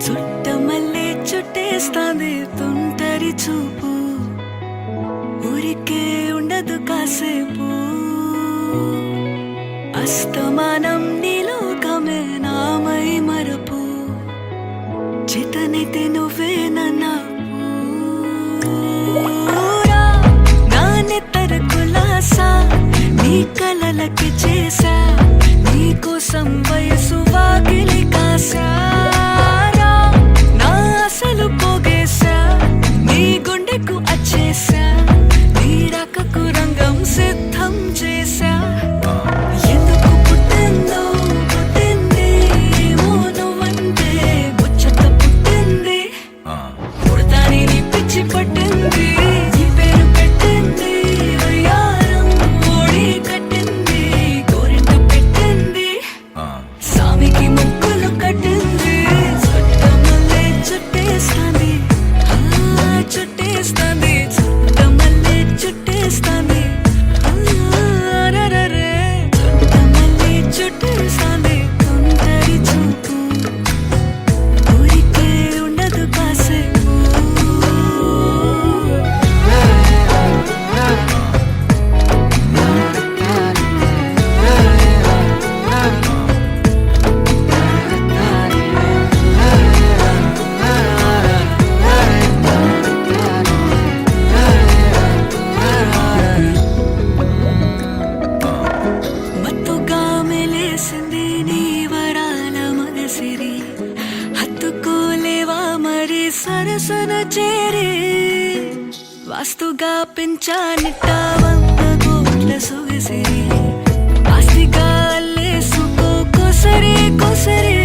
చుట్టమల్లే చుట్టేస్తాంది తుంటరి చూపు ఊరికే ఉండదు కాసేపు అస్తమానం నీలోకమే నామై మరపు చేతనైతే నువ్వే నాకు నానెత్తర కులాసా నీ కలలకి చేసా నీకోసం వయసు వాకిలి కాసా సిద్ధం చేశా ఎందుకు పుట్టిందో పుట్టింది ఏమో నువ్వంటే ముచ్చట పుట్టింది పుడతాని నీ పిచ్చి పట్టింది ఈ పేరు పెట్టింది వయ్యారం ఓడి కట్టింది గోరింట పెట్టింది సామికి ముక్కులు కట్టింది చుట్టమల్లే చుట్టేస్తాంది చుట్టేస్తాంది చుట్టమల్లే చుట్టేస్తాంది సరసన చేరి వాస్తుగా పెంచానిట్ట 100 కోట్ల సొగసిరి ఆస్తిగా అల్లేసుకో కొసరి కొసరి